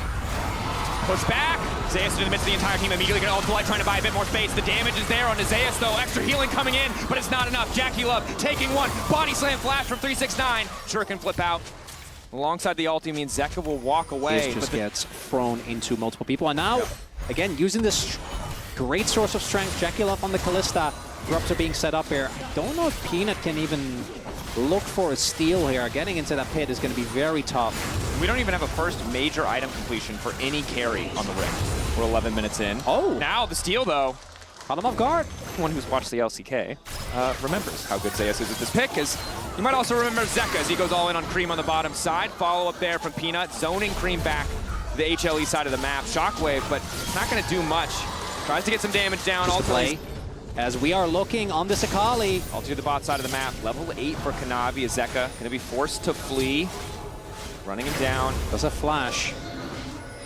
push back. Zeus in the midst of the entire team, immediately going to ult Light, trying to buy a bit more space. The damage is there on Zeus though. Extra healing coming in, but it's not enough. Jackie Love taking one. Body slam flash from 369. Shuriken flip out. Alongside the ulti means Zeka will walk away. He just gets thrown into multiple people. And now, again, using this great source of strength, Jackie Love on the Kalista. Drops are being set up here. I don't know if Peanut can even look for a steal here. Getting into that pit is going to be very tough. We don't even have a first major item completion for any carry on the ring. We're 11 minutes in. Oh! Now the steal, though. Caught him off guard. One who's watched the LCK remembers how good Zeus is at this pick. As you might also remember Zeka as he goes all in on Cream on the bottom side. Follow up there from Peanut, zoning Cream back to the HLE side of the map. Shockwave, but not going to do much. Tries to get some damage down. Just Ultimately, as we are looking on this Akali. all to the bot side of the map. Level 8 for Kanavi as Zeka going to be forced to flee. Running him down. Does a flash.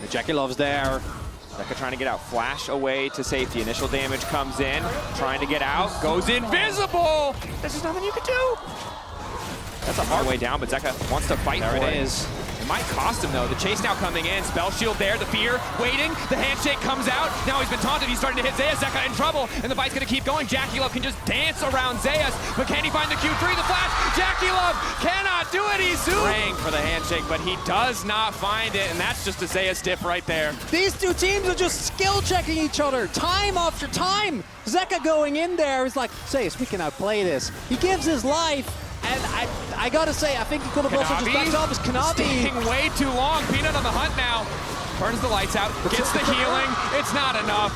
The Jackie Love's there. Zeka trying to get out. Flash away to safety. Initial damage comes in. Trying to get out. Goes invisible! There's just nothing you can do. That's a hard way down, but Zeka wants to fight for it. There it is. It might cost him, though. The chase now coming in. Spell shield there. The fear waiting. The handshake comes out. Now he's been taunted. He's starting to hit Zeus. Zeka in trouble, and the fight's going to keep going. Jackie Love can just dance around Zeus, but can he find the Q3? The flash. Jackie Love cannot do it. He's praying for the handshake, but he does not find it, and that's just a Zeus diff right there. These two teams are just skill checking each other time after time. Zeka going in there is like, Zeus, we can outplay this. He gives his life. And I gotta say, I think he could have also just backed off his Kanavi. Staying way too long. Peanut on the hunt now. Turns the lights out, gets the healing. It's not enough.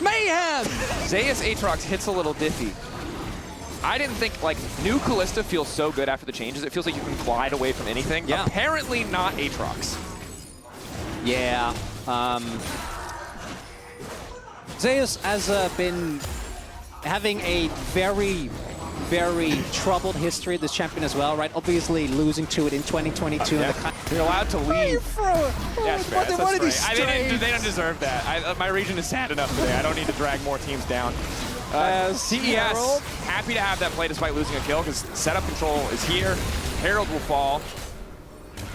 Mayhem! Zeus Aatrox hits a little diffy. I didn't think, like, new Kalista feels so good after the changes. It feels like you can glide away from anything. Yeah. Apparently not Aatrox. Yeah. Zeus has been having a very troubled history of this champion as well, right? Obviously losing to it in 2022. Yeah. You're allowed to leave. That's fair. That's What are these they don't deserve that. My region is sad enough today. I don't need to drag more teams down. CES, happy to have that play despite losing a kill, because setup control is here. Herald will fall.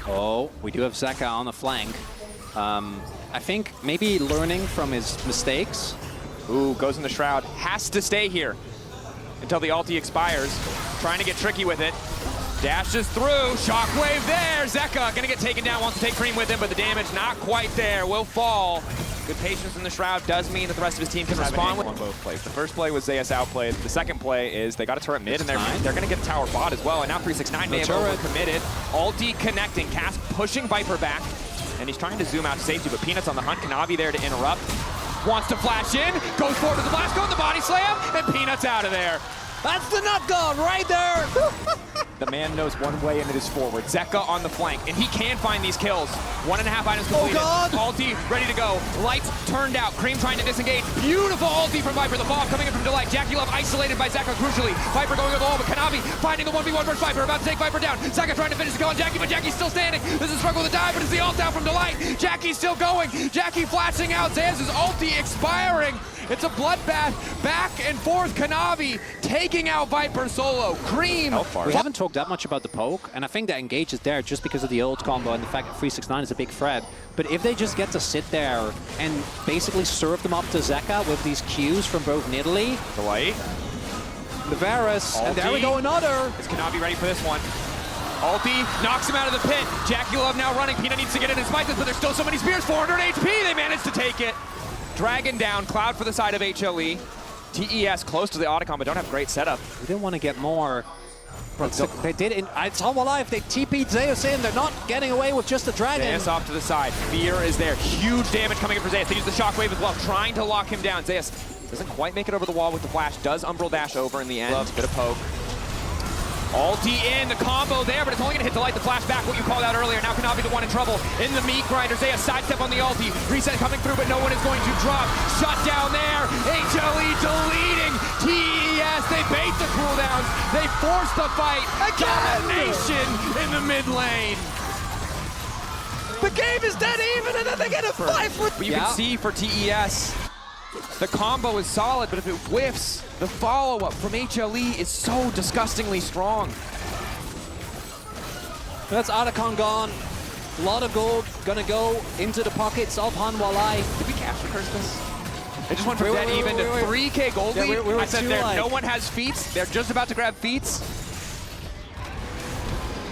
Oh, we do have Zeka on the flank. I think maybe learning from his mistakes. Ooh, goes in the Shroud. Has to stay here until the ulti expires. Trying to get tricky with it. Dashes through. Shockwave there. Zeka gonna get taken down. Wants to take Cream with him, but the damage not quite there. Will fall. Good patience in the Shroud does mean that the rest of his team can respond with both plays. The first play was Zeus outplayed. The second play is they got a turret mid, and they're going to get a tower bot as well. And now 369 may have overcommitted. Ulti connecting. Cask pushing Viper back, and he's trying to zoom out to safety, but Peanut's on the hunt. Kanavi there to interrupt. Wants to flash in, goes forward to the blast, go the body slam, and Peanut's out of there. That's the nut gun right there. The man knows one way, and it is forward. Zeka on the flank, and he can find these kills. 1.5 items completed. Oh God! Ulti ready to go. Lights turned out. Cream trying to disengage. Beautiful ulti from Viper. The ball coming in from Delight. Jackie Love isolated by Zeka crucially. Viper going to the wall, but Kanavi finding the 1v1 versus Viper. About to take Viper down. Zeka trying to finish the kill on Jackie, but Jackie's still standing. This is a struggle with the dive, but it's the ult down from Delight. Jackie's still going. Jackie flashing out. Zeus' ulti expiring. It's a bloodbath. Back and forth. Kanavi taking out Viper solo. Cream. We haven't talked that much about the poke, and I think that engage is there just because of the ult combo and the fact that 369 is a big threat. But if they just get to sit there and basically serve them up to Zeka with these Qs from both Nidalee, Delight. the Varus, and there we go, another. Is Kanavi ready for this one? Ulti knocks him out of the pit. Jackie Love now running. Peanut needs to get in and smite this, but there's still so many spears. 400 HP. They managed to take it. Dragon down. Cloud for the side of HLE. TES close to the Otacon, but don't have great setup. We didn't want to get more. But they did. I saw my life. They TP'd Zeus in. They're not getting away with just a dragon. Zeus off to the side. Fear is there. Huge damage coming in for Zeus. They use the shockwave as well, trying to lock him down. Zeus doesn't quite make it over the wall with the flash. Does Umbral dash over in the end. Bit of poke. Ulti in, the combo there, but it's only going to hit Delight the flash back, what you called out earlier. Now Kanavi the one in trouble. In the meat grinder, Zeus sidestep on the ulti. Reset coming through, but no one is going to drop. Shut down there. HLE deleting. TES, they bait the cooldowns. They force the fight. Domination in the mid lane. The game is dead even, and then they get a 5-foot. But you can see for TES, the combo is solid, but if it whiffs, the follow-up from HLE is so disgustingly strong. That's Otacon gone. A lot of gold gonna go into the pockets of Hanwhalai. Did we capture Christmas? They just went from Wait, dead even to 3K gold lead. we're I said too there, like- no one has feats. They're just about to grab feats.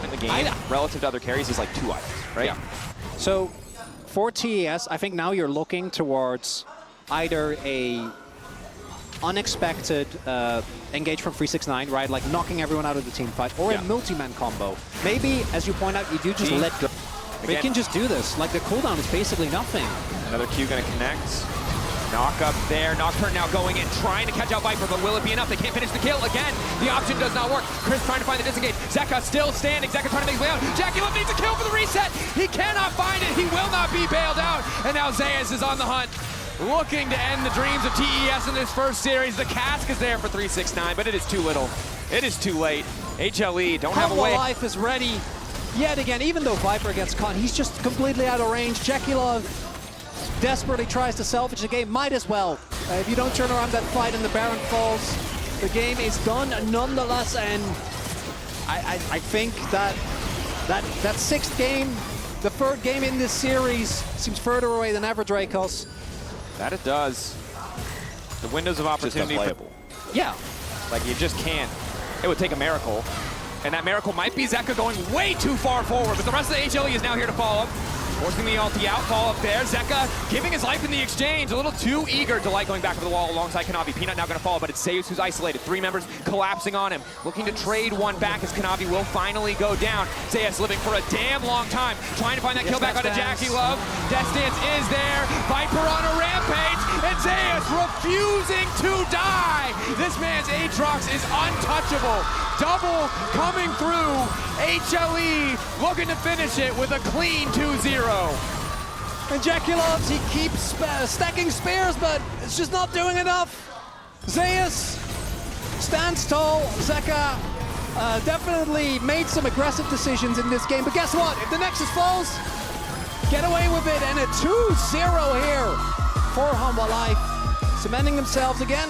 In the game, relative to other carries, is like 2 items, right? Yeah. So for TES, I think now you're looking towards either a unexpected engage from 369, right? Like knocking everyone out of the team fight, or a multi-man combo. Maybe, as you point out, you do just let go. They can just do this. Like the cooldown is basically nothing. Another Q gonna connect. Knock up there. Nocturne now going in, trying to catch out Viper, but will it be enough? They can't finish the kill again. The option does not work. Chris trying to find the disengage. Zeka still standing. Zeka trying to make his way out. Jackie Love needs a kill for the reset. He cannot find it. He will not be bailed out. And now Zayas is on the hunt, looking to end the dreams of TES in this first series. The cask is there for 369, but it is too little. It is too late. HLE don't have a way. Life is ready yet again. Even though Viper gets caught, he's just completely out of range. Jackie Love desperately tries to salvage the game. Might as well. If you don't turn around that fight and the Baron falls, the game is done nonetheless. And I think that 6th game, the 3rd game in this series, seems further away than ever, Dracos. That it does. The windows of opportunity. Just unplayable. Yeah. Like, you just can't. It would take a miracle. And that miracle might be Zeka going way too far forward, but the rest of the HLE is now here to follow up. Forcing the ulti out, fall up there. Zeka giving his life in the exchange. A little too eager. Delight going back over the wall alongside Kanavi. Peanut now going to follow, but it's Zeus who's isolated. 3 members collapsing on him. Looking to trade one back as Kanavi will finally go down. Zeus living for a damn long time. Trying to find that kill back onto Jackie Love. Death Stance is there. Viper on a rampage. And Zeus refusing to die. This man's Aatrox is untouchable. Double coming through. HLE looking to finish it with a clean 2-0. And Jackie Loves, he keeps stacking spears, but it's just not doing enough. Zeus stands tall. Zeka definitely made some aggressive decisions in this game, but guess what? If the Nexus falls, get away with it, and a 2-0 here for Hanwhalai, cementing themselves again